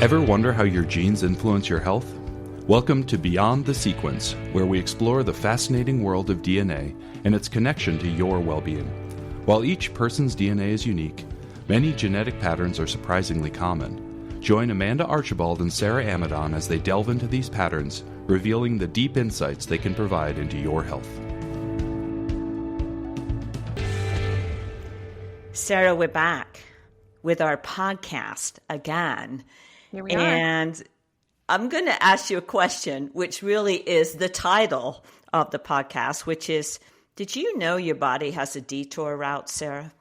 Ever wonder how your genes influence your health? Welcome to Beyond the Sequence, where we explore the fascinating world of DNA and its connection to your well-being. While each person's DNA is unique, many genetic patterns are surprisingly common. Join Amanda Archibald and Sarah Amadon as they delve into these patterns, revealing the deep insights they can provide into your health. Sarah, we're back with our podcast again. Here we are. And I'm going to ask you a question, which really is the title of the podcast, which is, did you know your body has a detour route, Sarah?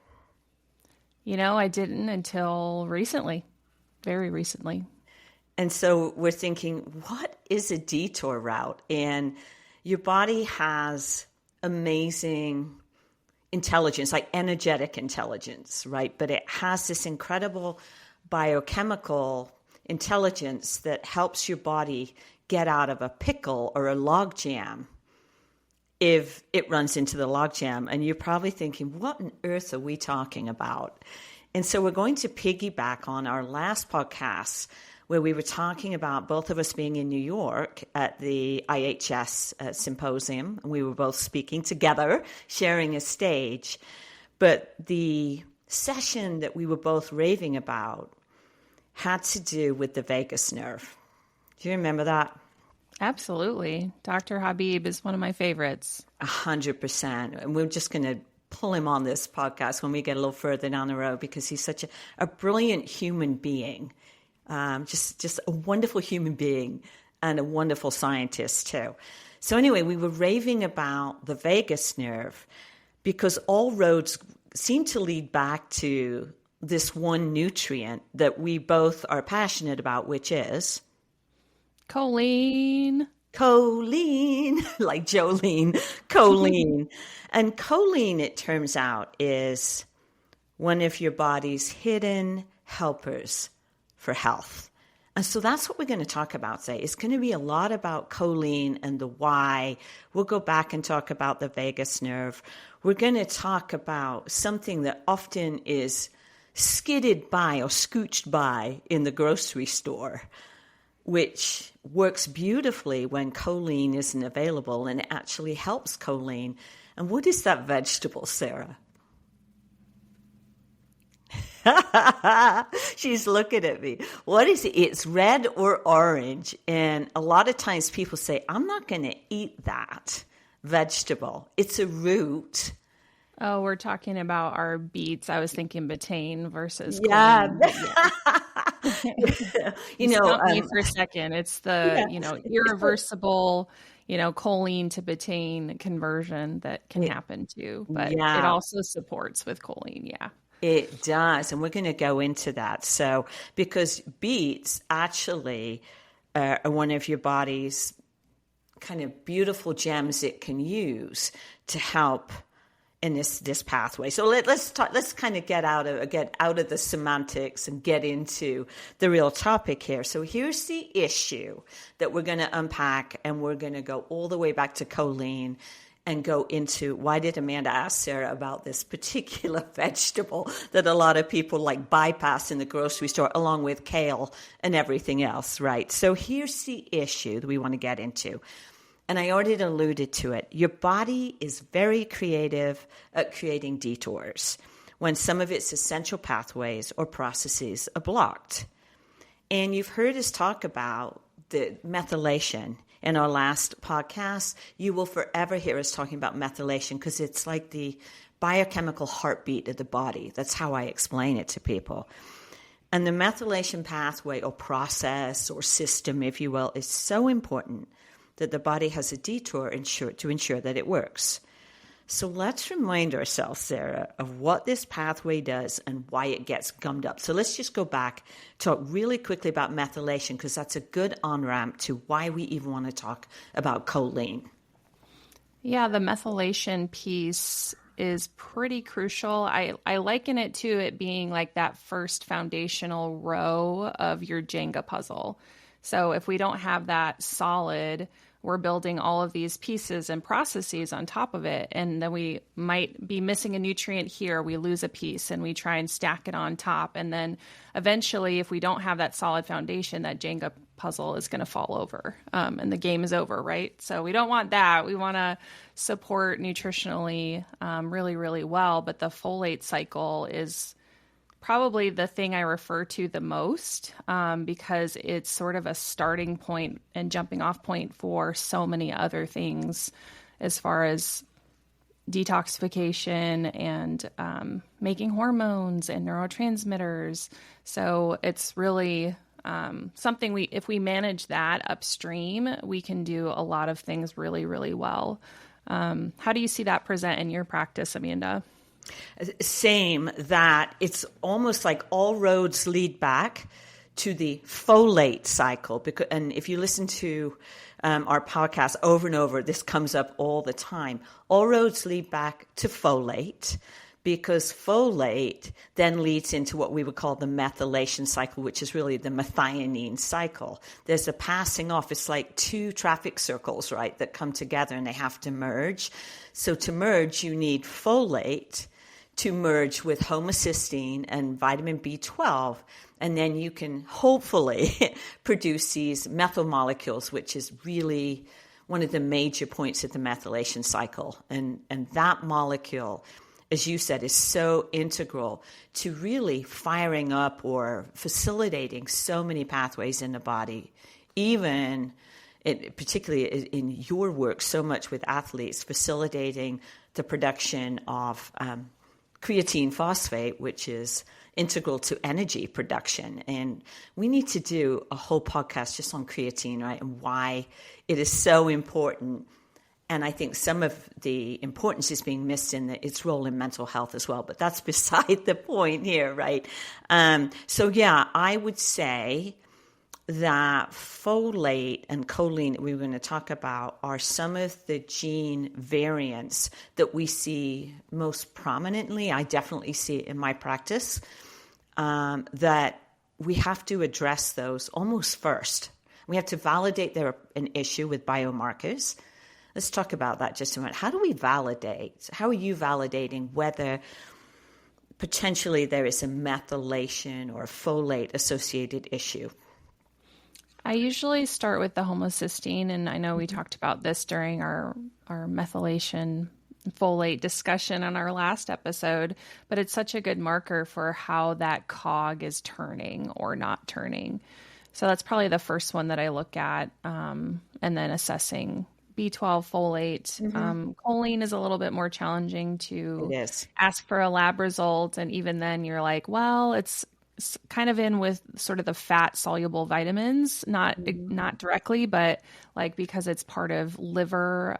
You know, I didn't until recently, very recently. And so we're thinking, what is a detour route? And your body has amazing intelligence, like energetic intelligence, right? But it has this incredible biochemical intelligence that helps your body get out of a pickle or a log jam if it runs into the log jam. And you're probably thinking, what on earth are we talking about? And so we're going to piggyback on our last podcast where we were talking about both of us being in New York at the IHS symposium. And we were both speaking together, sharing a stage. But the session that we were both raving about had to do with the vagus nerve. Do you remember that? Absolutely. Dr. Habib is one of my favorites. 100%. And we're just going to pull him on this podcast when we get a little further down the road because he's such a brilliant human being. Just a wonderful human being and a wonderful scientist too. So anyway, we were raving about the vagus nerve because all roads seem to lead back to this one nutrient that we both are passionate about, which is choline. Choline, like Jolene, choline. And choline, it turns out, is one of your body's hidden helpers for health. And so that's what we're going to talk about today. It's going to be a lot about choline and the why. We'll go back and talk about the vagus nerve. We're going to talk about something that often is skidded by or scooched by in the grocery store, which works beautifully when choline isn't available, and it actually helps choline. And what is that vegetable, Sarah? She's looking at me. What is it? It's red or orange. And a lot of times people say, I'm not going to eat that vegetable. It's a root. Oh, we're talking about our beets. I was thinking betaine versus yeah. choline. Stop me for a second. It's the, irreversible, choline to betaine conversion that can happen too. But it also supports with choline. Yeah. It does. And we're going to go into that. So, because beets actually are one of your body's kind of beautiful gems it can use to help in this pathway. So let's kind of get out of the semantics and get into the real topic here. So here's the issue that we're going to unpack, and we're going to go all the way back to choline and go into why did Amanda ask Sarah about this particular vegetable that a lot of people like bypass in the grocery store along with kale and everything else, right? So here's the issue that we want to get into. And I already alluded to it. Your body is very creative at creating detours when some of its essential pathways or processes are blocked. And you've heard us talk about the methylation in our last podcast. You will forever hear us talking about methylation because it's like the biochemical heartbeat of the body. That's how I explain it to people. And the methylation pathway or process or system, if you will, is so important that the body has a detour to ensure that it works. So let's remind ourselves, Sarah, of what this pathway does and why it gets gummed up. So let's just go back, talk really quickly about methylation, because that's a good on-ramp to why we even want to talk about choline. Yeah, the methylation piece is pretty crucial. I liken it to it being like that first foundational row of your Jenga puzzle. So if we don't have that solid, we're building all of these pieces and processes on top of it. And then we might be missing a nutrient here. We lose a piece and we try and stack it on top. And then eventually, if we don't have that solid foundation, that Jenga puzzle is going to fall over and the game is over, right? So we don't want that. We want to support nutritionally really, really well. But the folate cycle is probably the thing I refer to the most because it's sort of a starting point and jumping off point for so many other things as far as detoxification and making hormones and neurotransmitters. So it's really something if we manage that upstream, we can do a lot of things really, really well. How do you see that present in your practice, Amanda? Same, that it's almost like all roads lead back to the folate cycle. And if you listen to our podcast over and over, this comes up all the time. All roads lead back to folate, because folate then leads into what we would call the methylation cycle, which is really the methionine cycle. There's a passing off. It's like two traffic circles, right, that come together and they have to merge. So to merge, you need folate to merge with homocysteine and vitamin B12, and then you can hopefully produce these methyl molecules, which is really one of the major points of the methylation cycle. And that molecule, as you said, is so integral to really firing up or facilitating so many pathways in the body, even particularly in your work so much with athletes, facilitating the production of creatine phosphate, which is integral to energy production. And we need to do a whole podcast just on creatine, right, and why it is so important. And I think some of the importance is being missed in its role in mental health as well. But that's beside the point here, right? So, yeah, I would say that folate and choline that we were going to talk about are some of the gene variants that we see most prominently. I definitely see it in my practice, that we have to address those almost first. We have to validate they're an issue with biomarkers. Let's talk about that just a minute. How do we validate? How are you validating whether potentially there is a methylation or a folate associated issue? I usually start with the homocysteine, and I know we talked about this during our methylation folate discussion on our last episode, but it's such a good marker for how that cog is turning or not turning. So that's probably the first one that I look at, and then assessing B12, folate. Choline is a little bit more challenging to ask for a lab result, and even then you're like, well, it's kind of in with sort of the fat soluble vitamins, not directly, but like because it's part of liver,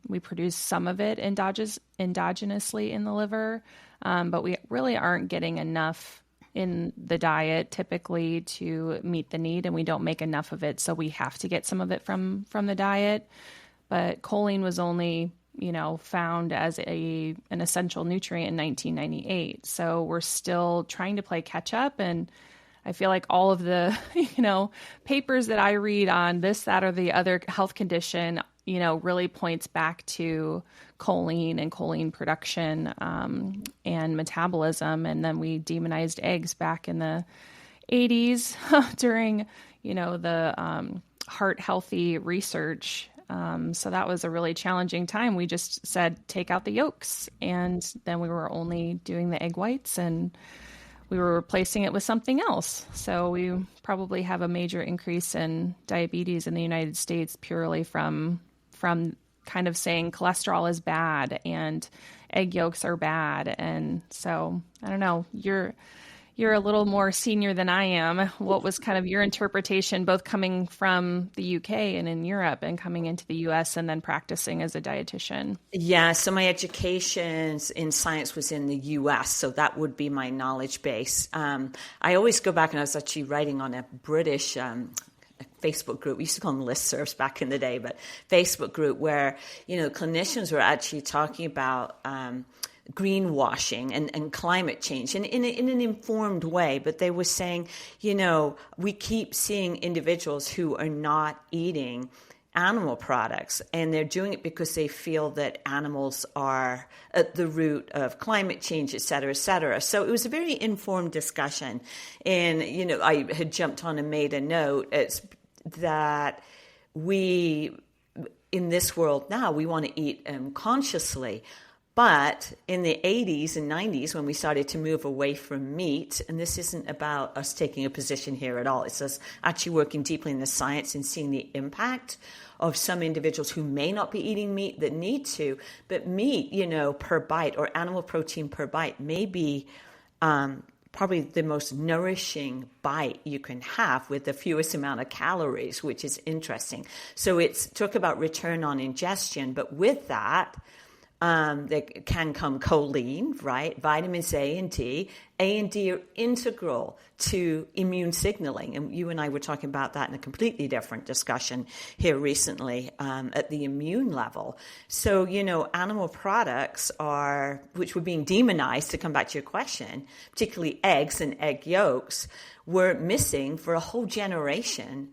we produce some of it endogenously in the liver, but we really aren't getting enough in the diet typically to meet the need, and we don't make enough of it, so we have to get some of it from the diet. But choline was only found as an essential nutrient in 1998. So we're still trying to play catch up. And I feel like all of the, papers that I read on this, that, or the other health condition, really points back to choline and choline production and metabolism. And then we demonized eggs back in the 80s during, the heart healthy research. So that was a really challenging time. We just said, take out the yolks. And then we were only doing the egg whites and we were replacing it with something else. So we probably have a major increase in diabetes in the United States purely from kind of saying cholesterol is bad and egg yolks are bad. And so I don't know, you're a little more senior than I am. What was kind of your interpretation, both coming from the UK and in Europe and coming into the US and then practicing as a dietitian? Yeah, so my education in science was in the US, so that would be my knowledge base. I always go back, and I was actually writing on a British Facebook group. We used to call them listservs back in the day, but Facebook group where, clinicians were actually talking about greenwashing and climate change in an informed way. But they were saying, we keep seeing individuals who are not eating animal products, and they're doing it because they feel that animals are at the root of climate change, et cetera, et cetera. So it was a very informed discussion. And, I had jumped on and made a note. It's that we, in this world now, we want to eat consciously. But in the 80s and 90s, when we started to move away from meat, and this isn't about us taking a position here at all, it's us actually working deeply in the science and seeing the impact of some individuals who may not be eating meat that need to, but meat, per bite, or animal protein per bite may be probably the most nourishing bite you can have with the fewest amount of calories, which is interesting. So it's talk about return on ingestion, but with that, there can come choline, right? Vitamins A and D. A and D are integral to immune signaling. And you and I were talking about that in a completely different discussion here recently at the immune level. So, animal products which were being demonized, to come back to your question, particularly eggs and egg yolks, were missing for a whole generation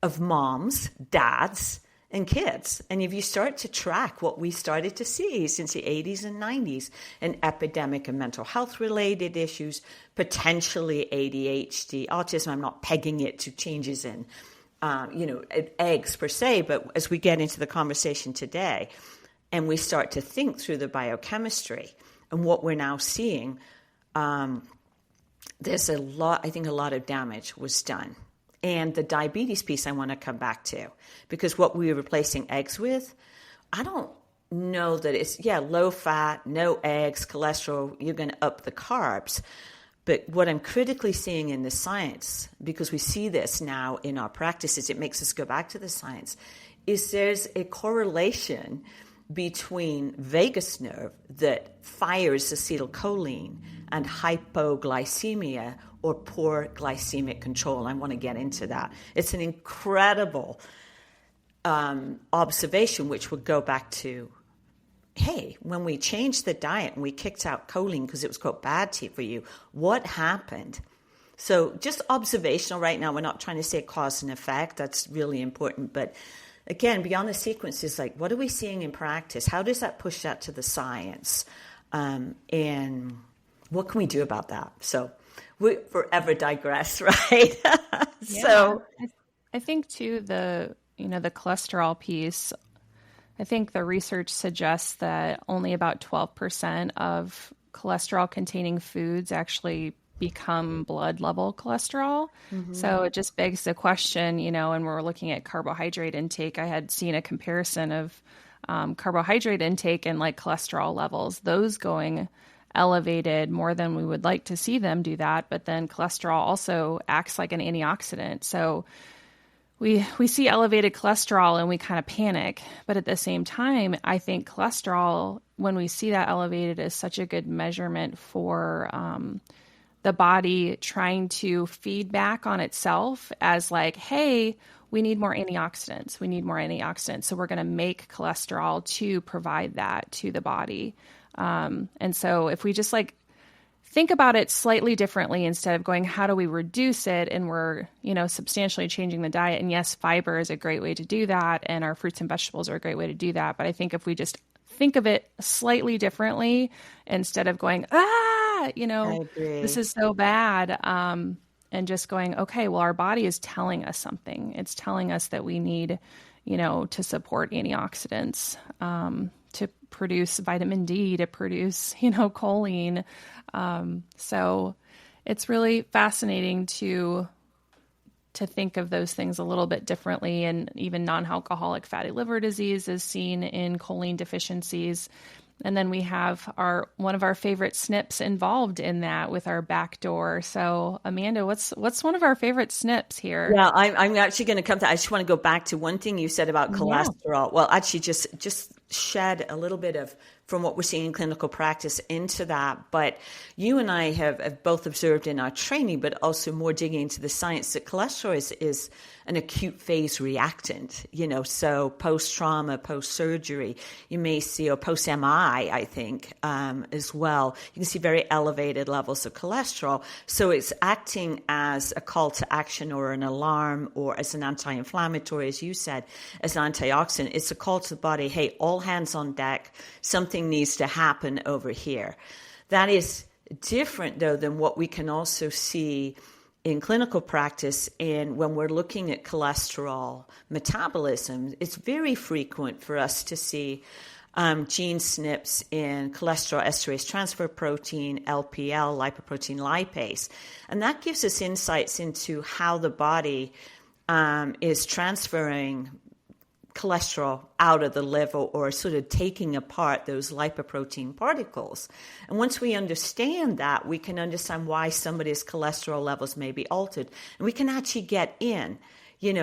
of moms, dads, and kids. And if you start to track what we started to see since the 80s and 90s, an epidemic of mental health related issues, potentially ADHD, autism, I'm not pegging it to changes in, eggs per se, but as we get into the conversation today and we start to think through the biochemistry and what we're now seeing, there's a lot of damage was done. And the diabetes piece I want to come back to, because what we were replacing eggs with, I don't know that it's, low fat, no eggs, cholesterol, you're going to up the carbs. But what I'm critically seeing in the science, because we see this now in our practices, it makes us go back to the science, is there's a correlation between vagus nerve that fires acetylcholine and hypoglycemia, or poor glycemic control. I want to get into that. It's an incredible observation, which would go back to, hey, when we changed the diet and we kicked out choline because it was quote bad for you, what happened? So just observational right now. We're not trying to say cause and effect. That's really important. But again, beyond the sequences, like what are we seeing in practice? How does that push that to the science? And what can we do about that? So we forever digress, right? So I think too, the cholesterol piece, I think the research suggests that only about 12% of cholesterol containing foods actually become blood level cholesterol. Mm-hmm. So it just begs the question, and we're looking at carbohydrate intake. I had seen a comparison of carbohydrate intake and like cholesterol levels, those going elevated more than we would like to see them do that. But then cholesterol also acts like an antioxidant. So we see elevated cholesterol and we kind of panic. But at the same time, I think cholesterol, when we see that elevated, is such a good measurement for the body trying to feed back on itself as like, hey, we need more antioxidants. We need more antioxidants. So we're going to make cholesterol to provide that to the body. And so if we just like think about it slightly differently, instead of going, how do we reduce it? And we're, substantially changing the diet. And yes, fiber is a great way to do that. And our fruits and vegetables are a great way to do that. But I think if we just think of it slightly differently, instead of going, this is so bad. And just going, okay, well, our body is telling us something. It's telling us that we need, to support antioxidants, to produce vitamin D, to produce, choline. So it's really fascinating to think of those things a little bit differently. And even non-alcoholic fatty liver disease is seen in choline deficiencies. And then we have one of our favorite SNPs involved in that with our backdoor. So Amanda, what's one of our favorite SNPs here? Yeah, I'm actually going to come to, I just want to go back to one thing you said about cholesterol. Yeah. Well, actually just shed a little bit of, from what we're seeing in clinical practice into that. But you and I have both observed in our training, but also more digging into the science, that cholesterol is an acute phase reactant, so post-trauma, post-surgery, you may see, or post-MI, I think, as well. You can see very elevated levels of cholesterol. So it's acting as a call to action or an alarm or as an anti-inflammatory, as you said, as an antioxidant. It's a call to the body, hey, all hands on deck, something needs to happen over here. That is different, though, than what we can also see in clinical practice. And when we're looking at cholesterol metabolism, it's very frequent for us to see gene SNPs in cholesterol esterase transfer protein, LPL, lipoprotein lipase. And that gives us insights into how the body is transferring cholesterol out of the liver, or sort of taking apart those lipoprotein particles. And once we understand that, we can understand why somebody's cholesterol levels may be altered. And we can actually get in,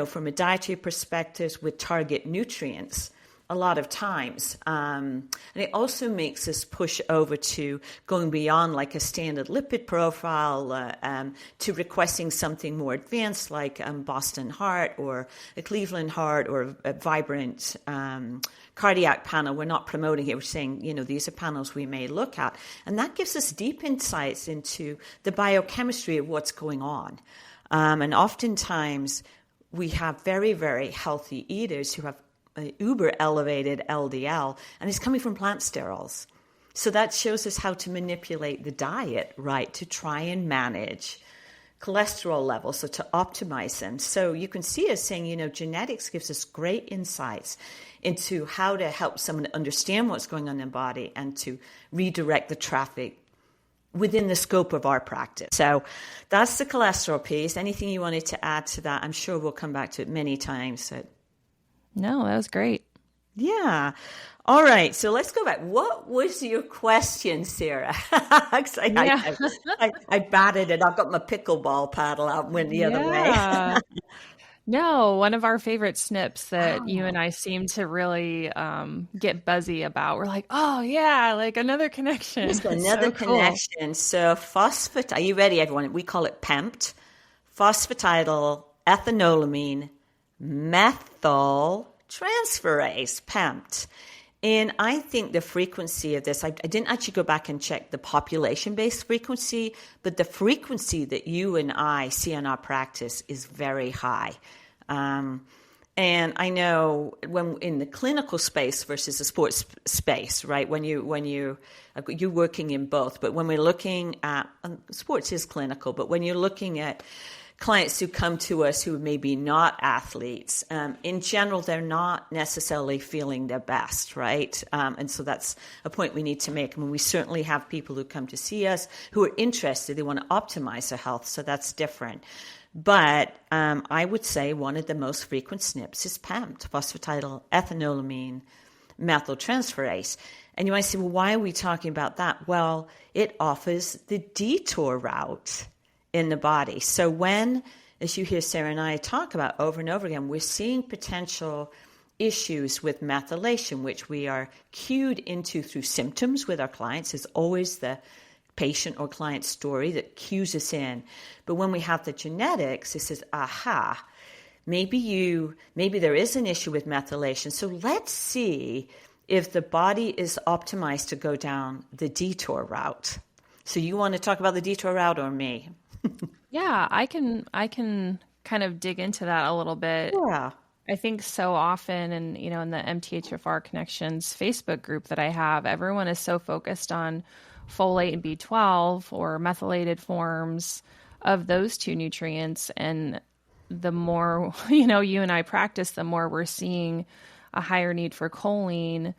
from a dietary perspective with target nutrients a lot of times. And it also makes us push over to going beyond like a standard lipid profile to requesting something more advanced like Boston Heart or a Cleveland Heart or a Vibrant cardiac panel. We're not promoting it. We're saying, these are panels we may look at. And that gives us deep insights into the biochemistry of what's going on. And oftentimes we have very, very healthy eaters who have uber elevated LDL, and it's coming from plant sterols. So that shows us how to manipulate the diet, right, to try and manage cholesterol levels, so to optimize them. So you can see us saying, genetics gives us great insights into how to help someone understand what's going on in their body and to redirect the traffic within the scope of our practice. So that's the cholesterol piece. Anything you wanted to add to that? I'm sure we'll come back to it many times. So. No, that was great. Yeah. All right. So let's go back. What was your question, Sarah? I batted it. I've got my pickleball paddle out and went the other way. No, one of our favorite SNPs that you and I seem to really get buzzy about. We're like, oh, yeah, like another connection. Just another connection. Cool. So are you ready, everyone? We call it PEMT, phosphatidyl ethanolamine methyltransferase, PEMT. And I think the frequency of this, I didn't actually go back and check the population-based frequency, but the frequency that you and I see in our practice is very high. And I know when in the clinical space versus the sports space, right? When you're working in both, but when we're looking at sports is clinical, but when you're looking at clients who come to us who may be not athletes, in general, they're not necessarily feeling their best, right? And so that's a point we need to make. I mean, we certainly have people who come to see us who are interested. They want to optimize their health, so that's different. But I would say one of the most frequent SNPs is PEMT, phosphatidyl ethanolamine methyltransferase. And you might say, well, why are we talking about that? Well, it offers the detour route in the body. So when, as you hear Sarah and I talk about over and over again, we're seeing potential issues with methylation, which we are cued into through symptoms with our clients. Is always the patient or client story that cues us in. But when we have the genetics, it says, aha, maybe there is an issue with methylation. So let's see if the body is optimized to go down the detour route. So you want to talk about the detour route or me? Yeah, I can kind of dig into that a little bit. Yeah. I think so often, and in the MTHFR Connections Facebook group that I have, everyone is so focused on folate and B12 or methylated forms of those two nutrients. And the more, you and I practice, the more we're seeing a higher need for choline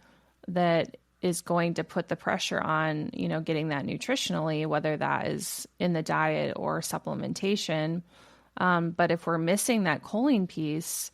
that is going to put the pressure on, getting that nutritionally, whether that is in the diet or supplementation. But if we're missing that choline piece,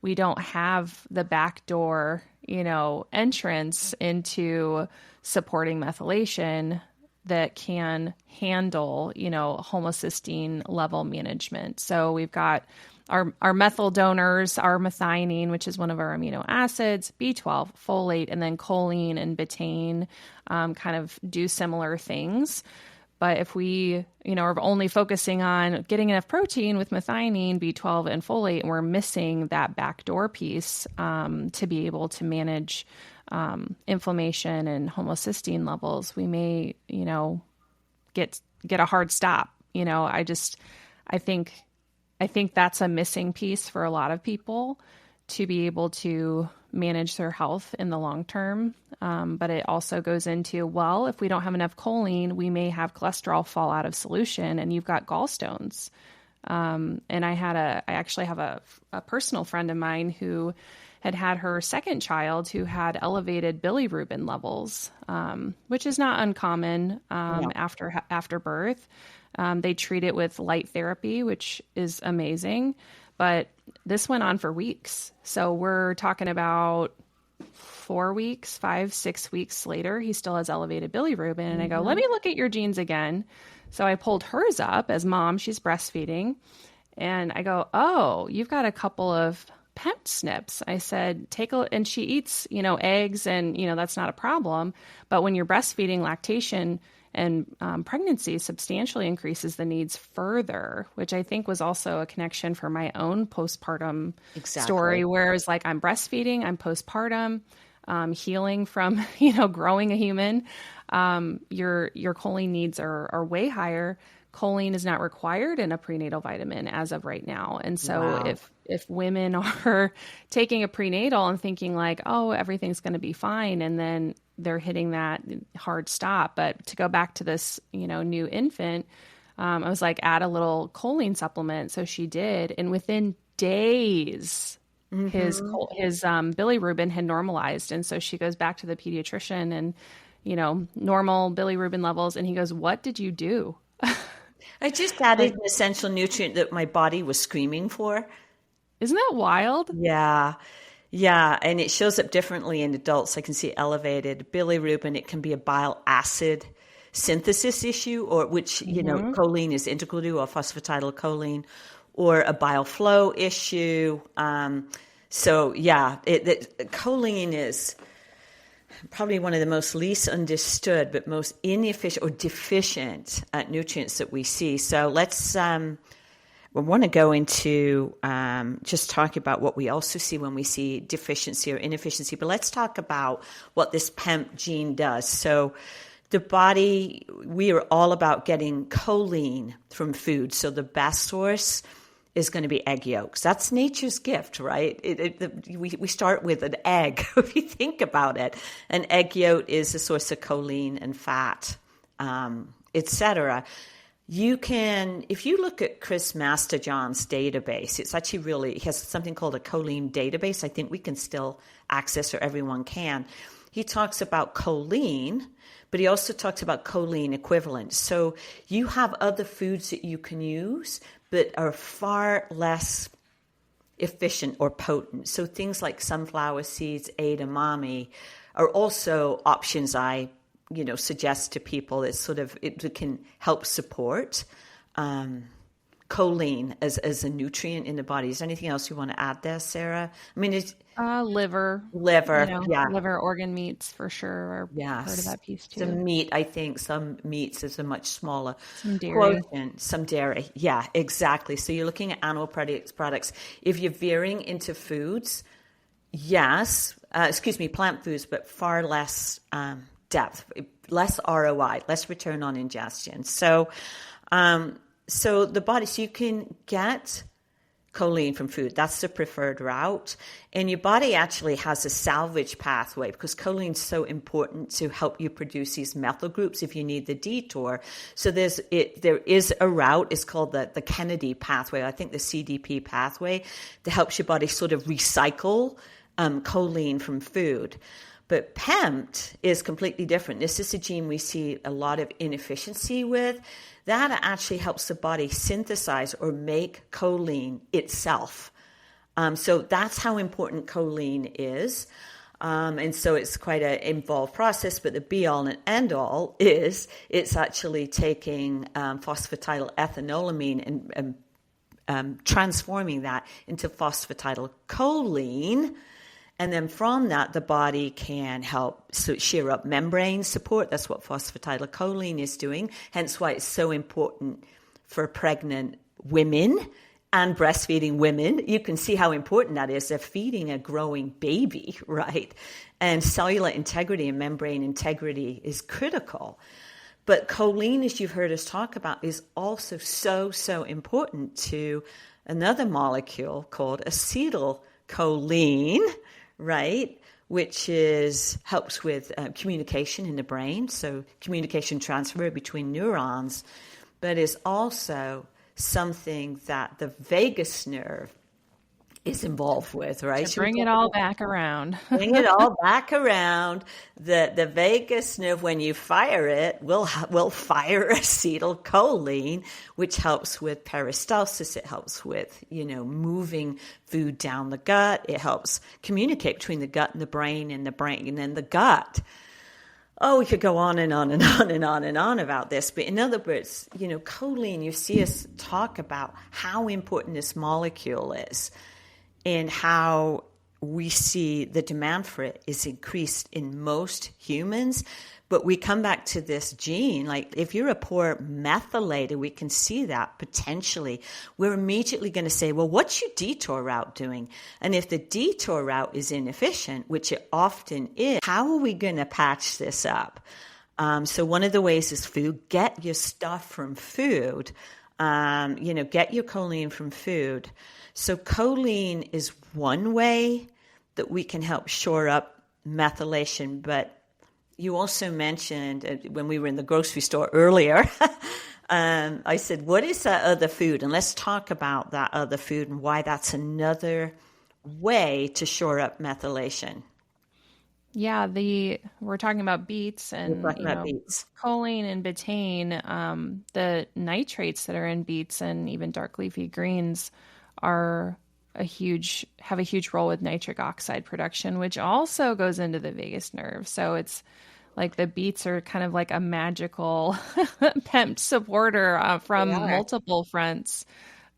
we don't have the backdoor, entrance into supporting methylation that can handle, homocysteine level management. So we've got our methyl donors, our methionine, which is one of our amino acids, B12, folate, and then choline and betaine kind of do similar things. But if we, are only focusing on getting enough protein with methionine, B12, and folate, and we're missing that backdoor piece to be able to manage inflammation and homocysteine levels, we may, get a hard stop. I think that's a missing piece for a lot of people to be able to manage their health in the long term. But it also goes into, well, if we don't have enough choline, we may have cholesterol fall out of solution and you've got gallstones. And I actually have a personal friend of mine who had her second child who had elevated bilirubin levels, which is not uncommon after birth. They treat it with light therapy, which is amazing. But this went on for weeks. So we're talking about 4 weeks, 5, 6 weeks later, he still has elevated bilirubin. And I go, let me look at your genes again. So I pulled hers up as mom, she's breastfeeding. And I go, oh, you've got a couple of PEMT SNPs. I said, and she eats, eggs and, that's not a problem. But when you're breastfeeding, lactation and pregnancy substantially increases the needs further, which I think was also a connection for my own postpartum story, where it's like I'm breastfeeding, I'm postpartum, healing from, growing a human. Your choline needs are way higher. Choline is not required in a prenatal vitamin as of right now. And so if women are taking a prenatal and thinking like, oh, everything's going to be fine, and then they're hitting that hard stop. But to go back to this, new infant, I was like, add a little choline supplement. So she did. And within days, his bilirubin had normalized. And so she goes back to the pediatrician and, normal bilirubin levels. And he goes, what did you do? I just added an essential nutrient that my body was screaming for. Isn't that wild? Yeah. Yeah. And it shows up differently in adults. I can see elevated bilirubin. It can be a bile acid synthesis issue, or which, choline is integral to, or phosphatidylcholine, or a bile flow issue. Choline is probably one of the most least understood, but most inefficient or deficient nutrients that we see. So let's, we want to go into just talk about what we also see when we see deficiency or inefficiency. But let's talk about what this PEMT gene does. So the body, we are all about getting choline from food. So the best source is going to be egg yolks. That's nature's gift, right? We start with an egg, if you think about it. An egg yolk is a source of choline and fat, etc. You can, if you look at Chris Masterjohn's database, it's actually he has something called a choline database. I think we can still access, or everyone can. He talks about choline, but he also talks about choline equivalents. So you have other foods that you can use, but are far less efficient or potent. So things like sunflower seeds, edamame, are also options I suggest to people. It's it can help support choline as a nutrient in the body. Is there anything else you want to add there, Sarah? I mean, it's liver, yeah, liver organ meats for sure are part of that piece too. Some meat, I think some meats is a much smaller dairy. quotient. Some dairy, yeah, exactly. So you're looking at animal products. If you're veering into foods, plant foods, but far less depth, less ROI, less return on ingestion. So the body, so you can get choline from food. That's the preferred route. And your body actually has a salvage pathway because choline is so important to help you produce these methyl groups if you need the Detour. So there is a route. It's called the Kennedy pathway. I think the CDP pathway that helps your body sort of recycle choline from food. But PEMT is completely different. This is a gene we see a lot of inefficiency with. That actually helps the body synthesize or make choline itself. So that's how important choline is. And so it's quite an involved process, but the be-all and end-all is it's actually taking phosphatidylethynolamine and transforming that into phosphatidylcholine. And then from that, the body can help shear up membrane support. That's what phosphatidylcholine is doing, hence why it's so important for pregnant women and breastfeeding women. You can see how important that is. They're feeding a growing baby, right? And cellular integrity and membrane integrity is critical. But choline, as you've heard us talk about, is also so important to another molecule called acetylcholine, right? Which helps with communication in the brain, so communication transfer between neurons, but is also something that the vagus nerve is involved with, right? To bring it all back around. Bring it all back around. The vagus nerve, when you fire it, will fire acetylcholine, which helps with peristalsis. It helps with, moving food down the gut. It helps communicate between the gut and the brain and the gut. Oh, we could go on and on and on and on and on about this. But in other words, choline, you see us talk about how important this molecule is and how we see the demand for it is increased in most humans. But we come back to this gene, like if you're a poor methylator, we can see that potentially. We're immediately going to say, well, what's your detour route doing? And if the detour route is inefficient, which it often is, how are we going to patch this up? So one of the ways is food. Get your stuff from food. Get your choline from food. So choline is one way that we can help shore up methylation, but you also mentioned when we were in the grocery store earlier, I said, what is that other food? And let's talk about that other food and why that's another way to shore up methylation. Yeah, we're talking about beets and beets. Choline and betaine. The nitrates that are in beets and even dark leafy greens have a huge role with nitric oxide production, which also goes into the vagus nerve. So it's like the beets are kind of like a magical PEMT supporter from multiple fronts.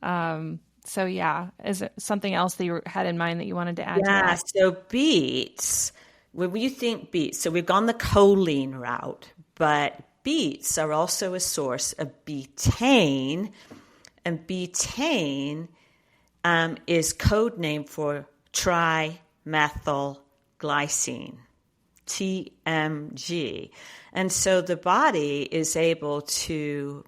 So yeah, is it something else that you had in mind that you wanted to add to that? So beets, when you think beets, so we've gone the choline route, but beets are also a source of betaine, and betaine is code name for trimethylglycine, TMG. And so the body is able to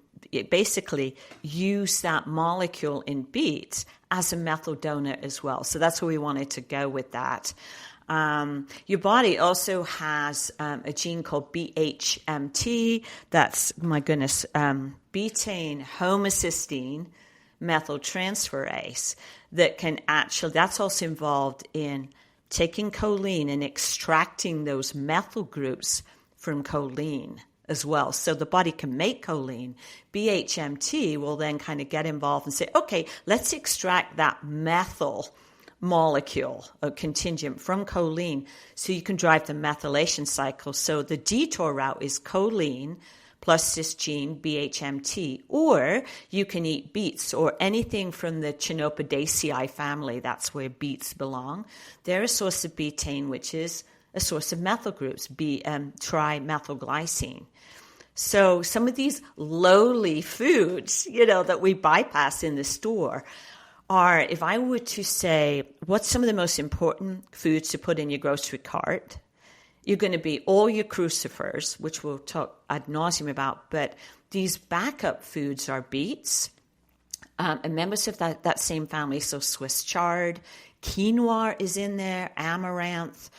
basically use that molecule in beets as a methyl donor as well. So that's where we wanted to go with that. Your body also has a gene called BHMT. That's, betaine homocysteine methyltransferase that's also involved in taking choline and extracting those methyl groups from choline as well. So the body can make choline. BHMT will then kind of get involved and say, okay, let's extract that methyl molecule, a contingent from choline, so you can drive the methylation cycle. So the detour route is choline plus this gene, BHMT, or you can eat beets or anything from the Chenopodiaceae family. That's where beets belong. They're a source of betaine, which is a source of methyl groups, trimethylglycine. So some of these lowly foods, that we bypass in the store are, if I were to say, what's some of the most important foods to put in your grocery cart? You're going to be all your crucifers, which we'll talk ad nauseum about, but these backup foods are beets, and members of that same family, so Swiss chard, quinoa is in there, amaranth,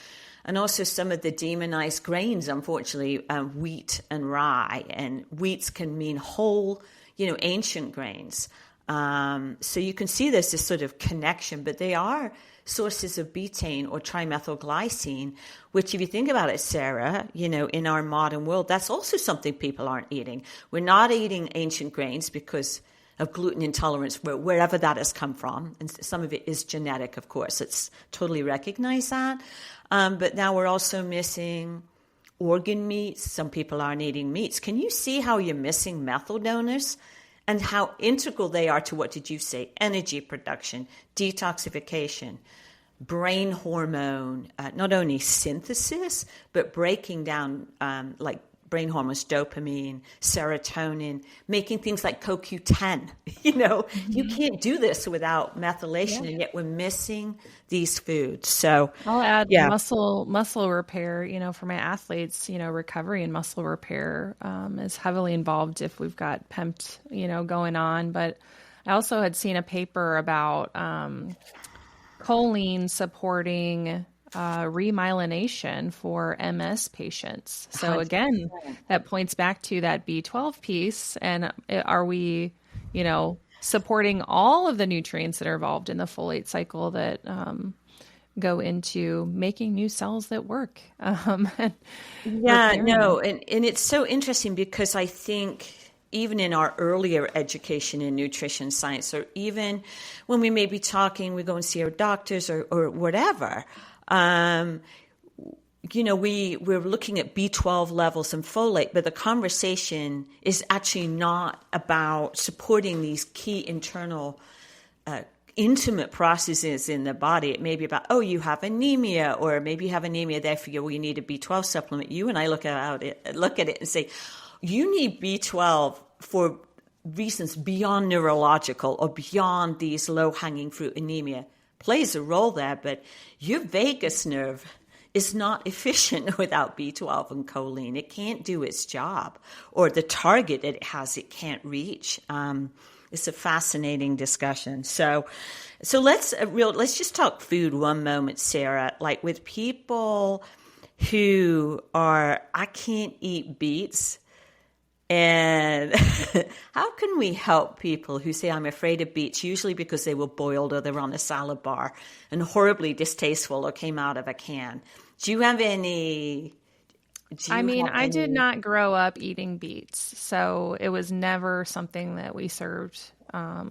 and also some of the demonized grains, unfortunately, wheat and rye. And wheats can mean whole, ancient grains. So you can see there's this sort of connection, but they are sources of betaine or trimethylglycine, which if you think about it, Sarah, in our modern world, that's also something people aren't eating. We're not eating ancient grains because of gluten intolerance, wherever that has come from. And some of it is genetic, of course. It's totally recognize that. But now we're also missing organ meats. Some people aren't eating meats. Can you see how you're missing methyl donors? And how integral they are to, what did you say, energy production, detoxification, brain hormone, not only synthesis, but breaking down like brain hormones, dopamine, serotonin, making things like CoQ10. You can't do this without methylation, and yet we're missing these foods. So I'll add yeah, muscle repair, for my athletes, recovery and muscle repair is heavily involved if we've got PEMT, going on. But I also had seen a paper about choline supporting remyelination for MS patients. So again, that points back to that B12 piece. And are we, supporting all of the nutrients that are involved in the folate cycle that go into making new cells that work? And it's so interesting because I think even in our earlier education in nutrition science, or even when we may be talking, we go and see our doctors or whatever, we're looking at B12 levels and folate, but the conversation is actually not about supporting these key internal intimate processes in the body. It may be about, you have anemia, or maybe you have anemia, therefore you need a B12 supplement. You and I look at it and say, you need B12 for reasons beyond neurological or beyond these low-hanging fruit. Anemia plays a role there, but your vagus nerve is not efficient without B12 and choline. It can't do its job, or the target it has, it can't reach. It's a fascinating discussion. So let's just talk food one moment, Sarah. Like with people who are, I can't eat beets. And how can we help people who say, I'm afraid of beets, usually because they were boiled or they're on a salad bar and horribly distasteful or came out of a can? Do you have any? I did not grow up eating beets, so it was never something that we served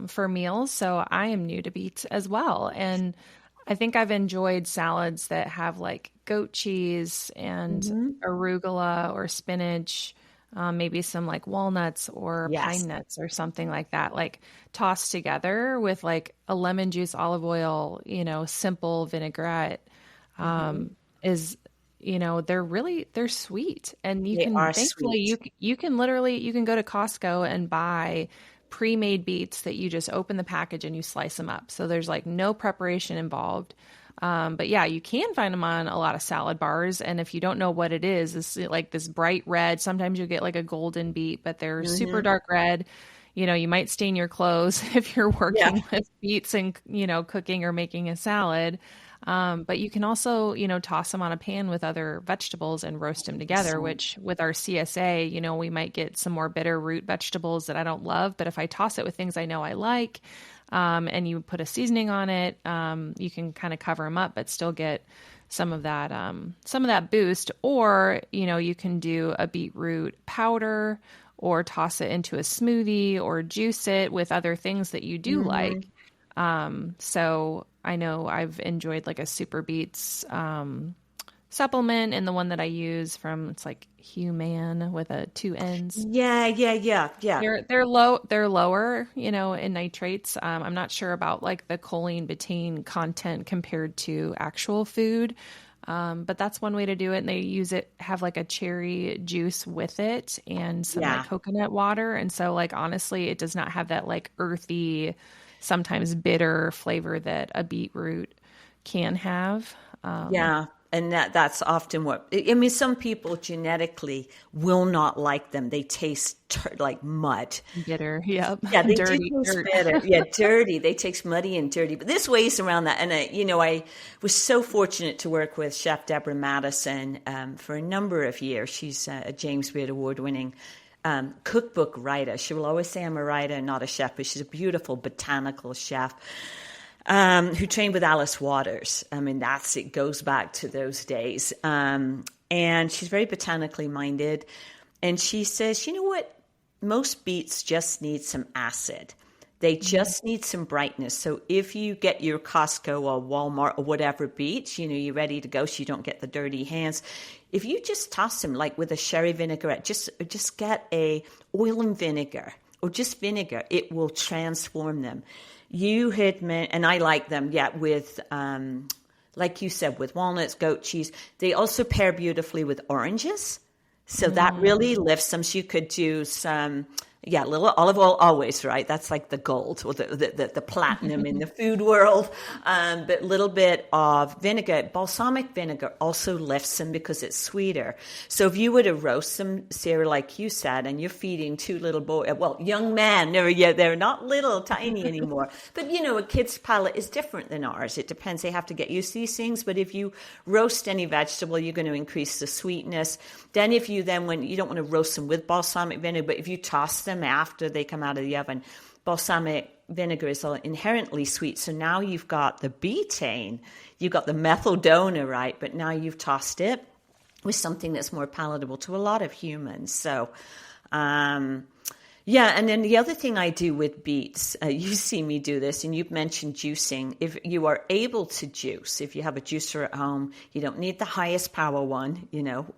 for meals. So I am new to beets as well. And I think I've enjoyed salads that have like goat cheese and arugula or spinach. Maybe some like walnuts or pine nuts or something like that, like tossed together with like a lemon juice, olive oil, simple vinaigrette, is, they're sweet, and you can go to Costco and buy pre-made beets that you just open the package and you slice them up. So there's like no preparation involved. But yeah, you can find them on a lot of salad bars. And if you don't know what it is, it's like this bright red. Sometimes you get like a golden beet, but they're super dark red. You might stain your clothes if you're working with beets and, cooking or making a salad. But you can also, toss them on a pan with other vegetables and roast them together, which with our CSA, we might get some more bitter root vegetables that I don't love. But if I toss it with things I know I like, and you put a seasoning on it, you can kind of cover them up, but still get some of that boost. Or, you can do a beetroot powder or toss it into a smoothie or juice it with other things that you do like. So I know I've enjoyed like a Super Beets supplement, and the one that I use it's like Human with 2 N's. Yeah. They're lower, in nitrates. I'm not sure about like the choline betaine content compared to actual food. But that's one way to do it. And they have like a cherry juice with it and some like coconut water. And so like, honestly, it does not have that like earthy, sometimes bitter flavor that a beetroot can have. And that's often some people genetically will not like them. They taste like mud. Bitter, yep. Yeah, they dirty, do taste bitter. Yeah, dirty. They taste muddy and dirty. But there's ways around that. And, I was so fortunate to work with Chef Deborah Madison for a number of years. She's a James Beard Award-winning cookbook writer. She will always say I'm a writer, not a chef, but she's a beautiful botanical chef. Who trained with Alice Waters. I mean, it goes back to those days. And she's very botanically minded. And she says, you know what? Most beets just need some acid. They just need some brightness. So if you get your Costco or Walmart or whatever beets, you're ready to go so you don't get the dirty hands. If you just toss them like with a sherry vinaigrette, just get a oil and vinegar or just vinegar, it will transform them. You had and I like them, with like you said, with walnuts, goat cheese. They also pair beautifully with oranges. So that really lifts them. So you could do some, little olive oil always, right? That's like the gold or the platinum in the food world. But a little bit of vinegar, balsamic vinegar also lifts them because it's sweeter. So if you were to roast them, Sarah, like you said, and you're feeding two little boys, young men, they're not little, tiny anymore. But, a kid's palate is different than ours. It depends. They have to get used to these things. But if you roast any vegetable, you're going to increase the sweetness. Then if you when you don't want to roast them with balsamic vinegar, but if you toss them after they come out of the oven, balsamic vinegar is inherently sweet. So now you've got the betaine, you've got the methyl donor, right? But now you've tossed it with something that's more palatable to a lot of humans. So, and then the other thing I do with beets, you see me do this, and you've mentioned juicing. If you are able to juice, if you have a juicer at home, you don't need the highest power one,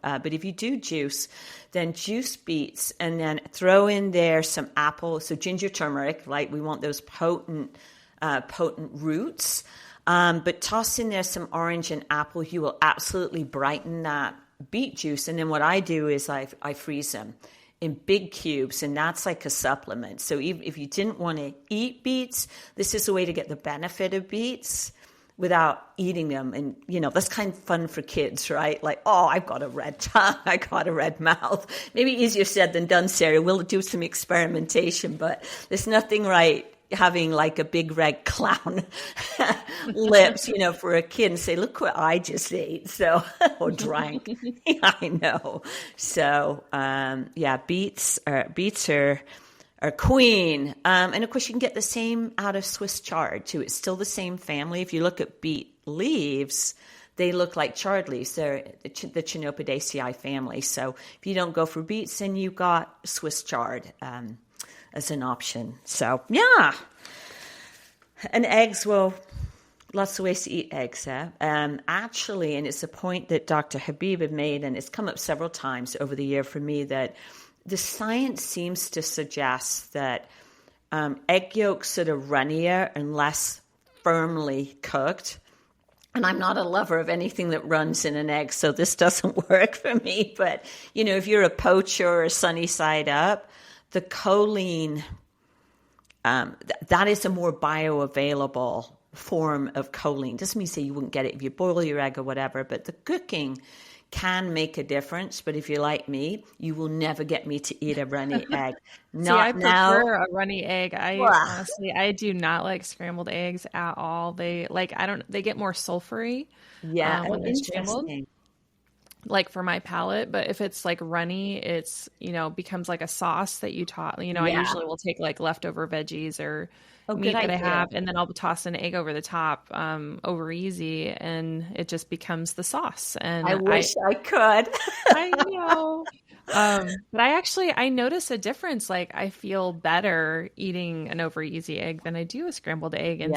but if you do juice, then juice beets and then throw in there some apple, so ginger, turmeric, right? We want those potent roots. But toss in there some orange and apple. You will absolutely brighten that beet juice. And then what I do is I freeze them in big cubes, and that's like a supplement. So if you didn't want to eat beets, this is a way to get the benefit of beets without eating them. And, that's kind of fun for kids, right? Like, I've got a red tongue, I got a red mouth. Maybe easier said than done, Sarah. We'll do some experimentation, but there's nothing right having like a big red clown lips, for a kid and say, look what I just ate. So, or drank. I know. So, beets are queen. And of course you can get the same out of Swiss chard too. It's still the same family. If you look at beet leaves, they look like chard leaves. They're the Chenopodiaceae family. So if you don't go for beets, then you got Swiss chard, as an option. So, and eggs, lots of ways to eat eggs. Actually, and it's a point that Dr. Habib had made, and it's come up several times over the year for me, that the science seems to suggest that egg yolks that are runnier and less firmly cooked, and I'm not a lover of anything that runs in an egg, so this doesn't work for me, but, if you're a poacher or sunny side up, the choline, that is a more bioavailable form of choline. Doesn't mean say you wouldn't get it if you boil your egg or whatever, but the cooking can make a difference. But if you're like me, you will never get me to eat a runny egg. I prefer a runny egg. Honestly, I do not like scrambled eggs at all. They get more sulfury. Yeah, when they're scrambled. Like for my palate, but if it's like runny, it's, becomes like a sauce that you I usually will take like leftover veggies or meat that I have, and then I'll toss an egg over the top, over easy, and it just becomes the sauce. And I wish I could. I know. But I notice a difference. Like I feel better eating an over easy egg than I do a scrambled egg. And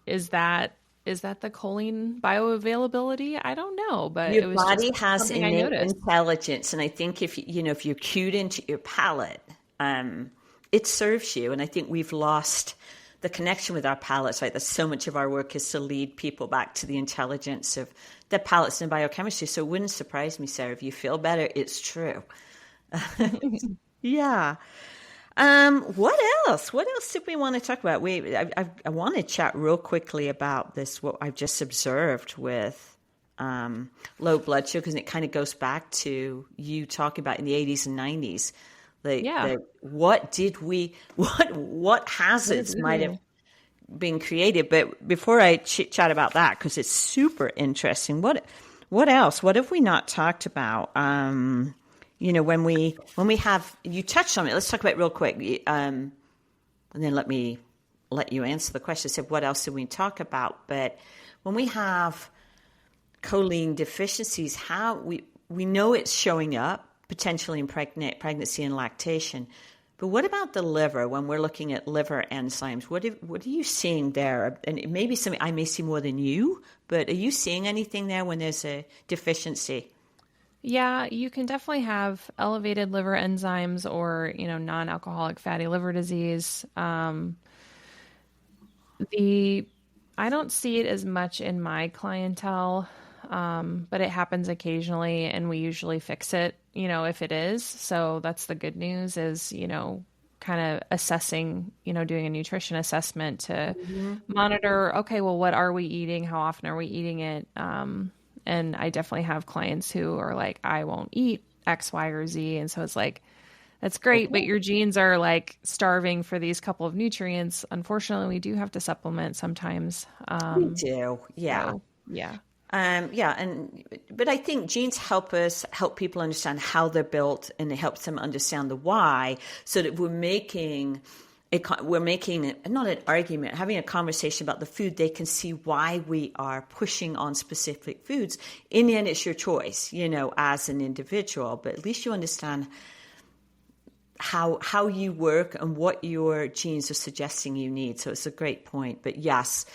is that the choline bioavailability? I don't know, but your body has innate intelligence, and I think if you're cued into your palate, it serves you. And I think we've lost the connection with our palates, right? That so much of our work is to lead people back to the intelligence of their palates and biochemistry. So it wouldn't surprise me, Sarah, if you feel better. It's true. Yeah. What else? What else did we want to talk about? I want to chat real quickly about this, what I've just observed with low blood sugar, because it kind of goes back to you talking about in the 80s and 90s. What hazards might have been created? But before I chat about that, because it's super interesting, what else? What have we not talked about? When we have, you touched on it, let's talk about it real quick. And then let me let you answer the question. I said, what else did we talk about? But when we have choline deficiencies, how we know it's showing up potentially in pregnancy and lactation. But what about the liver when we're looking at liver enzymes? What are you seeing there? And it may be something I may see more than you, but are you seeing anything there when there's a deficiency? Yeah, you can definitely have elevated liver enzymes or, non-alcoholic fatty liver disease. I I don't see it as much in my clientele, but it happens occasionally, and we usually fix it, if it is. So that's the good news is, kind of assessing, doing a nutrition assessment to monitor, okay, well, what are we eating? How often are we eating it? And I definitely have clients who are like, I won't eat X, Y, or Z. And so it's like, that's great, but your genes are like starving for these couple of nutrients. Unfortunately, we do have to supplement sometimes. We do, yeah. So, yeah. But I think genes help people understand how they're built, and it helps them understand the why, so that we're making not an argument, having a conversation about the food. They can see why we are pushing on specific foods. In the end, it's your choice, as an individual, but at least you understand how you work and what your genes are suggesting you need. So it's a great point. But yes,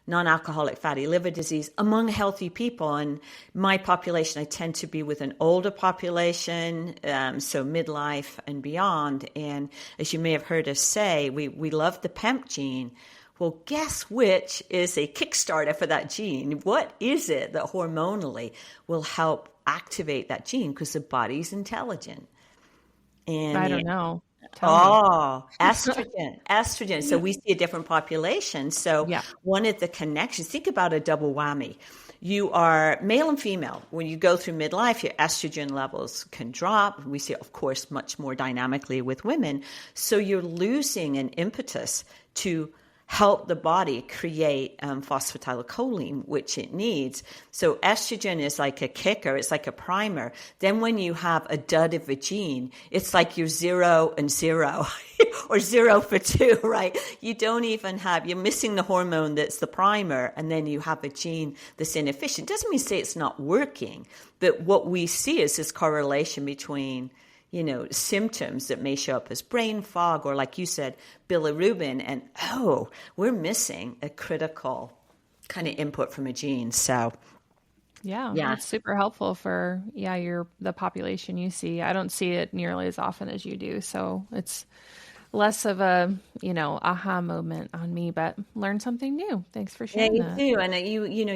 non-alcoholic fatty liver disease among healthy people. And my population, I tend to be with an older population, so midlife and beyond. And as you may have heard us say, we love the PEMT gene. Well, guess which is a Kickstarter for that gene? What is it that hormonally will help activate that gene? Because the body's intelligent. And I don't know. Estrogen. So we see a different population. So one of the connections, think about a double whammy. You are male and female. When you go through midlife, your estrogen levels can drop. We see, of course, much more dynamically with women. So you're losing an impetus to help the body create phosphatidylcholine, which it needs. So estrogen is like a kicker. It's like a primer. Then when you have a dud of a gene, it's like you're 0 and 0 or 0 for 2, right? You're missing the hormone that's the primer, and then you have a gene that's inefficient. Doesn't mean to say it's not working, but what we see is this correlation between symptoms that may show up as brain fog, or like you said, bilirubin, and we're missing a critical kind of input from a gene. So yeah, that's super helpful for the population you see. I don't see it nearly as often as you do, so it's less of a aha moment on me, but learn something new. Thanks for sharing that. You do, and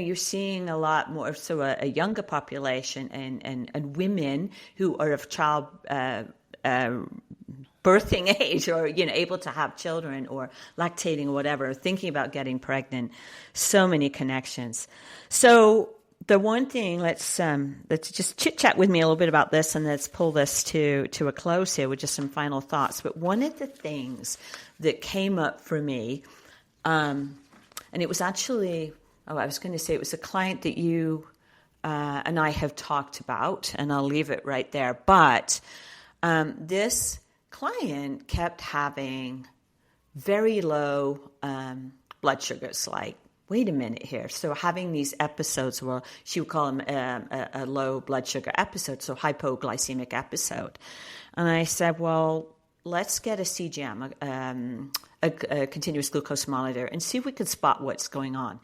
you're seeing a lot more. So a younger population and women who are of child birthing age, or able to have children, or lactating, or whatever, thinking about getting pregnant. So many connections. So the one thing, let's just chit chat with me a little bit about this, and let's pull this to a close here with just some final thoughts. But one of the things that came up for me, and it was actually, I was going to say it was a client that you and I have talked about, and I'll leave it right there. But this client kept having very low blood sugars, like, wait a minute here. So having these episodes where she would call them a low blood sugar episode, so hypoglycemic episode. And I said, well, let's get a CGM, a continuous glucose monitor, and see if we can spot what's going on.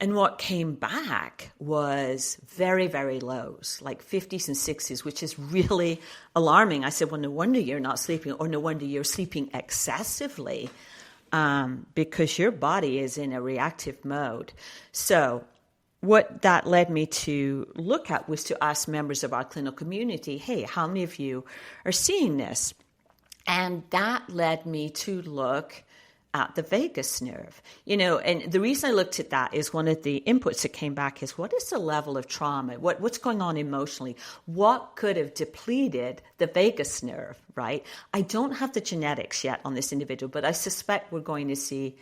And what came back was very, very lows, like 50s and 60s, which is really alarming. I said, well, no wonder you're not sleeping, or no wonder you're sleeping excessively, because your body is in a reactive mode. So what that led me to look at was to ask members of our clinical community, hey, how many of you are seeing this? And that led me to look at the vagus nerve. And the reason I looked at that is one of the inputs that came back is, what is the level of trauma? What's going on emotionally? What could have depleted the vagus nerve, right? I don't have the genetics yet on this individual, but I suspect we're going to see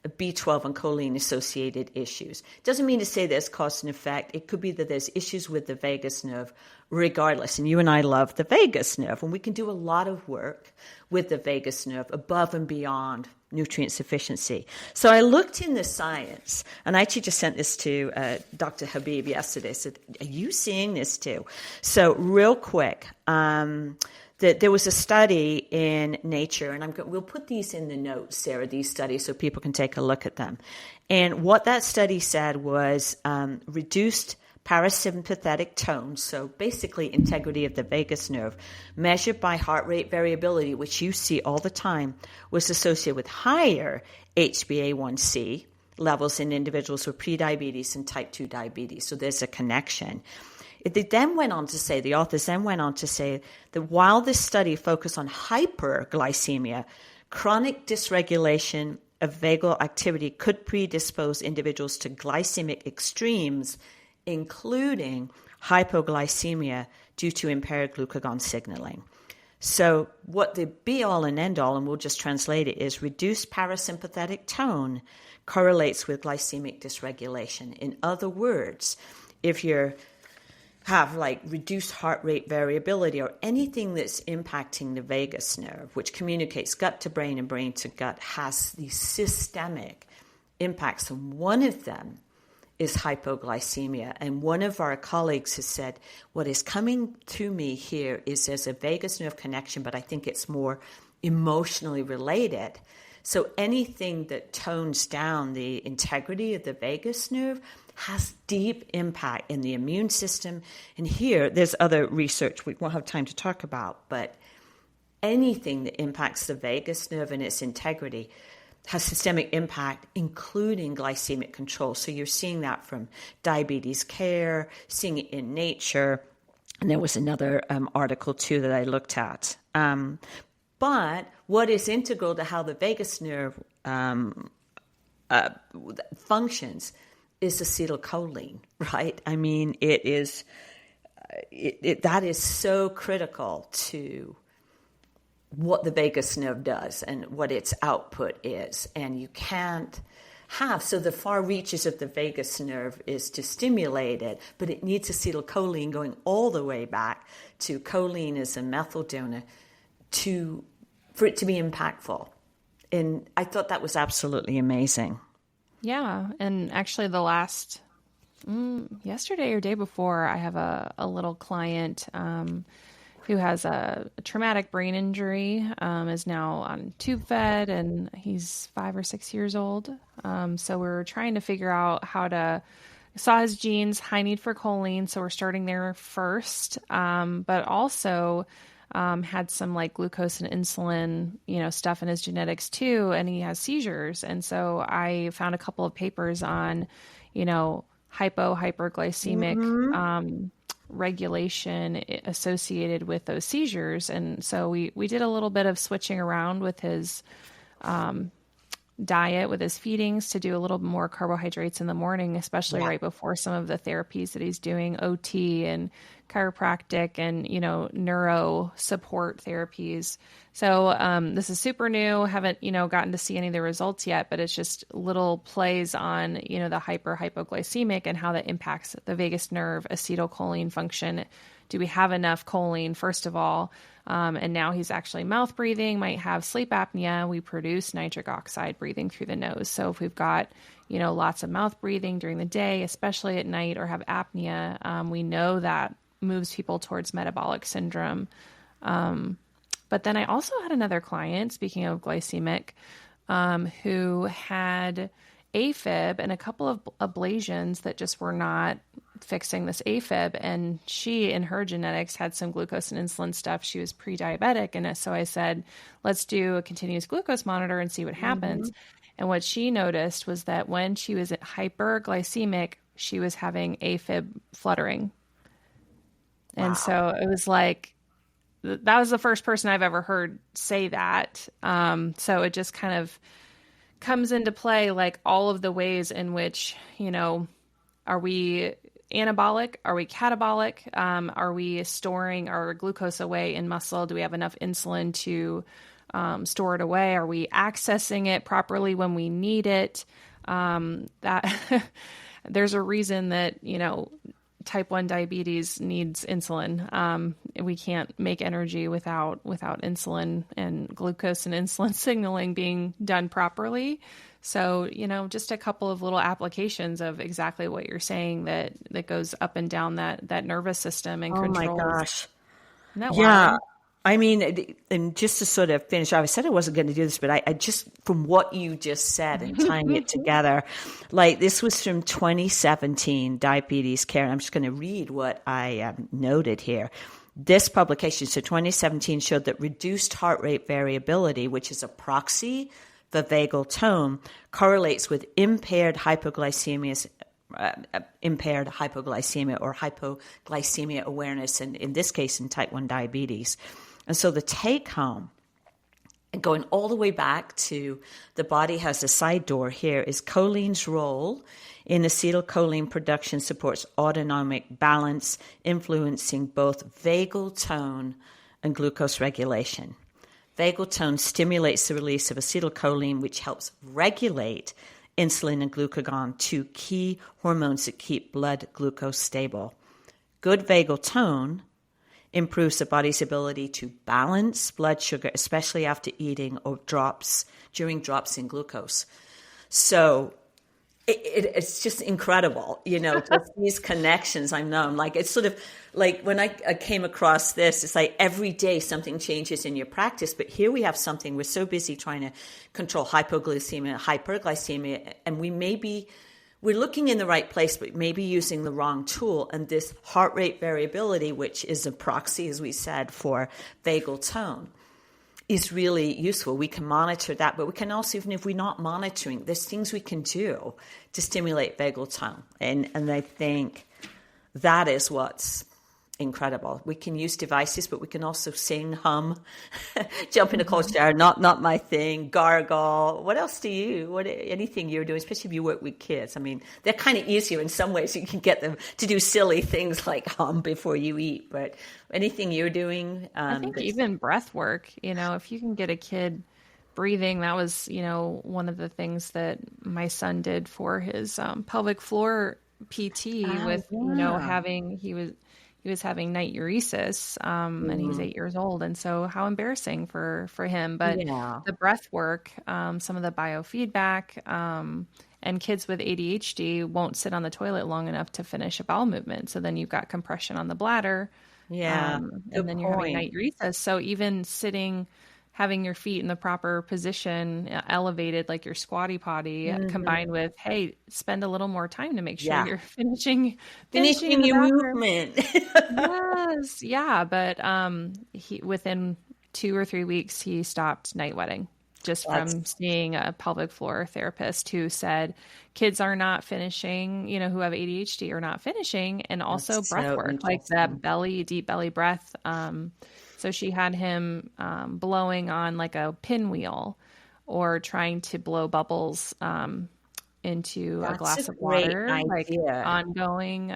B12 and choline associated issues. Doesn't mean to say there's cause and effect. It could be that there's issues with the vagus nerve regardless. And you and I love the vagus nerve, and we can do a lot of work with the vagus nerve above and beyond nutrient sufficiency. So I looked in the science, and I actually just sent this to Dr. Habib yesterday. I said, are you seeing this too? So real quick, that there was a study in Nature, and we'll put these in the notes, Sarah, these studies, so people can take a look at them. And what that study said was reduced parasympathetic tone, so basically integrity of the vagus nerve, measured by heart rate variability, which you see all the time, was associated with higher HbA1c, levels in individuals with prediabetes and type 2 diabetes. So there's a connection. They then went on to say, the authors then went on to say that while this study focused on hyperglycemia, chronic dysregulation of vagal activity could predispose individuals to glycemic extremes, including hypoglycemia due to impaired glucagon signaling. So what the be-all and end-all, and we'll just translate it, is reduced parasympathetic tone correlates with glycemic dysregulation. In other words, if you have like reduced heart rate variability or anything that's impacting the vagus nerve, which communicates gut to brain and brain to gut, has these systemic impacts. And one of them is hypoglycemia. And one of our colleagues has said, what is coming to me here is there's a vagus nerve connection, but I think it's more emotionally related. So anything that tones down the integrity of the vagus nerve has deep impact in the immune system. And here, there's other research we won't have time to talk about, but anything that impacts the vagus nerve and its integrity has systemic impact, including glycemic control. So you're seeing that from Diabetes Care, seeing it in Nature, and there was another article too that I looked at. But what is integral to how the vagus nerve functions is acetylcholine, right? I mean, it is that is so critical to what the vagus nerve does and what its output is. And you can't have, so the far reaches of the vagus nerve is to stimulate it, but it needs acetylcholine going all the way back to choline as a methyl donor for it to be impactful. And I thought that was absolutely amazing. Yeah. And actually the last, yesterday or day before, I have a little client who has a traumatic brain injury, is now on tube fed, and he's 5 or 6 years old. So we're trying to figure out saw his genes, high need for choline. So we're starting there first. But also had some like glucose and insulin, stuff in his genetics too. And he has seizures. And so I found a couple of papers on, hyperglycemic, regulation associated with those seizures. And so we did a little bit of switching around with his diet, with his feedings, to do a little more carbohydrates in the morning, especially right before some of the therapies that he's doing, OT and chiropractic and, neuro support therapies. So this is super new. Haven't, gotten to see any of the results yet, but it's just little plays on, the hypoglycemic and how that impacts the vagus nerve, acetylcholine function. Do we have enough choline, first of all? And now he's actually mouth breathing, might have sleep apnea. We produce nitric oxide breathing through the nose. So if we've got, lots of mouth breathing during the day, especially at night, or have apnea, we know that moves people towards metabolic syndrome. But then I also had another client, speaking of glycemic, who had AFib and a couple of ablations that just were not fixing this AFib. And she, in her genetics, had some glucose and insulin stuff. She was pre-diabetic. And so I said, let's do a continuous glucose monitor and see what happens. And what she noticed was that when she was at hyperglycemic, she was having AFib fluttering. And so it was like, that was the first person I've ever heard say that. So it just kind of comes into play, like all of the ways in which, are we anabolic? Are we catabolic? Are we storing our glucose away in muscle? Do we have enough insulin to store it away? Are we accessing it properly when we need it? That there's a reason that, type 1 diabetes needs insulin. We can't make energy without insulin and glucose and insulin signaling being done properly. So, just a couple of little applications of exactly what you're saying that goes up and down that nervous system and controls. Oh my gosh. Isn't that yeah. wild? I mean, and just to sort of finish, I said I wasn't going to do this, but I just, from what you just said and tying it together, like this was from 2017, Diabetes Care. And I'm just going to read what I noted here. This publication, so 2017, showed that reduced heart rate variability, which is a proxy for vagal tone correlates with impaired hypoglycemia or hypoglycemia awareness, and in this case, in type 1 diabetes. And so the take home, and going all the way back to the body has a side door here, is choline's role in acetylcholine production supports autonomic balance, influencing both vagal tone and glucose regulation. Vagal tone stimulates the release of acetylcholine, which helps regulate insulin and glucagon, two key hormones that keep blood glucose stable. Good vagal tone improves the body's ability to balance blood sugar, especially after eating or during drops in glucose. So it's just incredible, just these connections. I know, it's sort of like when I came across this, it's like every day something changes in your practice. But here we have something, we're so busy trying to control hypoglycemia, hyperglycemia, and we're looking in the right place, but maybe using the wrong tool. And this heart rate variability, which is a proxy, as we said, for vagal tone, is really useful. We can monitor that, but we can also, even if we're not monitoring, there's things we can do to stimulate vagal tone. And I think that is what's incredible. We can use devices, but we can also sing, hum, jump in a cold shower, not my thing, gargle. What else anything you're doing, especially if you work with kids? I mean, they're kind of easier in some ways. You can get them to do silly things like hum before you eat, but anything you're doing? I think even breath work, if you can get a kid breathing, that was, one of the things that my son did for his pelvic floor PT he was having night uresis, and he's 8 years old. And so how embarrassing for him. But the breath work, some of the biofeedback, and kids with ADHD won't sit on the toilet long enough to finish a bowel movement. So then you've got compression on the bladder. And then you're having night uresis. So even sitting, having your feet in the proper position, elevated like your squatty potty, combined with, hey, spend a little more time to make sure you're finishing your movement. Yes, yeah. But he within 2 or 3 weeks he stopped night wetting just from seeing a pelvic floor therapist who said kids are not finishing, who have ADHD are not finishing, and also breath work, like that deep belly breath. So she had him blowing on like a pinwheel or trying to blow bubbles into a glass of water, like ongoing.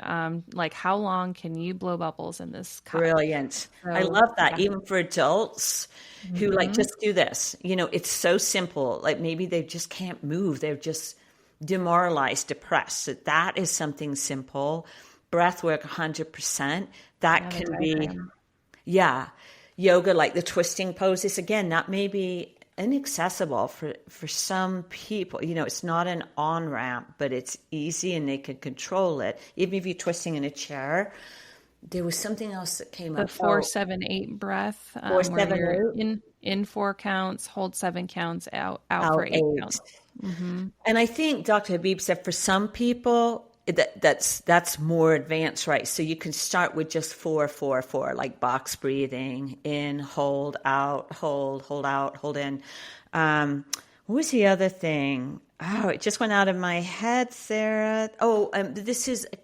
Like, how long can you blow bubbles in this cup? Brilliant. So, I love that. Even for adults who just do this, it's so simple. Like maybe they just can't move. They're just demoralized, depressed. So that is something simple. Breath work, 100%. That can be, yoga, like the twisting poses. Again, that may be inaccessible for some people. It's not an on-ramp, but it's easy and they can control it. Even if you're twisting in a chair. There was something else that came up. The 4-7-8 breath. 4-7-8. In 4 counts, hold 7 counts, out for 8 counts. Mm-hmm. And I think Dr. Habib said for some people, that's more advanced, right? So you can start with just 4-4-4, like box breathing, in, hold, out, hold out, hold in. What was the other thing? Oh, it just went out of my head, Sarah.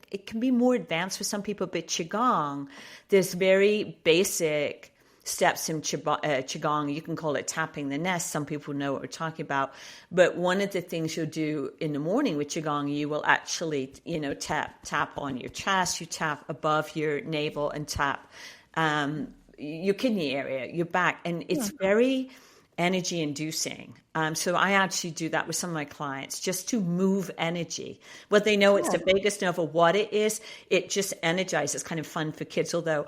It can be more advanced for some people, but Qigong, there's very basic steps in Qigong. You can call it tapping the nest. Some people know what we're talking about. But one of the things you'll do in the morning with Qigong, you will actually, tap on your chest, you tap above your navel and tap your kidney area, your back. And it's very energy inducing. So I actually do that with some of my clients just to move energy. What they know, it's the vagus nerve of what it is. It just energizes. It's kind of fun for kids, although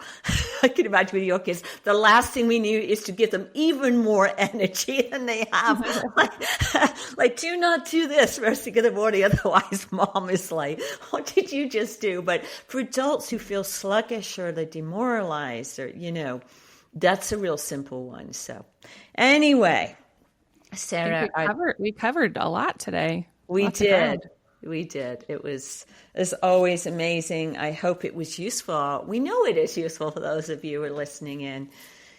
I can imagine with your kids, the last thing we need is to give them even more energy than they have. like, do not do this first thing in the morning. Otherwise, mom is like, what did you just do? But for adults who feel sluggish or they're demoralized or, that's a real simple one. So anyway, Sarah, we covered a lot today. We did. It was, as always, amazing. I hope it was useful. We know it is useful for those of you who are listening in.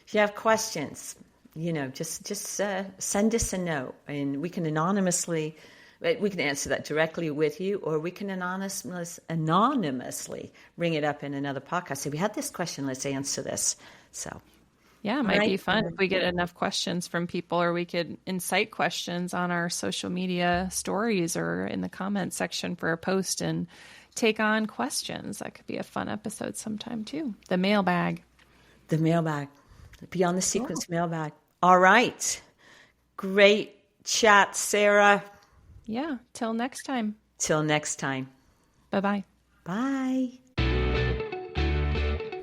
If you have questions, just send us a note, and we can anonymously, we can answer that directly with you, or we can anonymously bring it up in another podcast. Say, we had this question, let's answer this. So, yeah, it might be fun if we get enough questions from people, or we could incite questions on our social media stories or in the comments section for a post and take on questions. That could be a fun episode sometime too. The mailbag. Beyond the Sequence mailbag. All right. Great chat, Sarah. Yeah. Till next time. Bye-bye. Bye.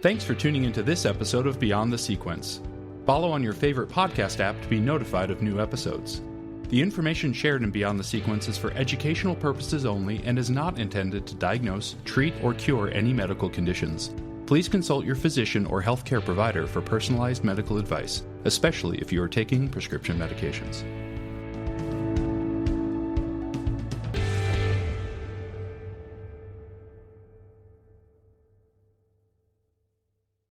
Thanks for tuning into this episode of Beyond the Sequence. Follow on your favorite podcast app to be notified of new episodes. The information shared in Beyond the Sequence is for educational purposes only and is not intended to diagnose, treat, or cure any medical conditions. Please consult your physician or healthcare provider for personalized medical advice, especially if you are taking prescription medications.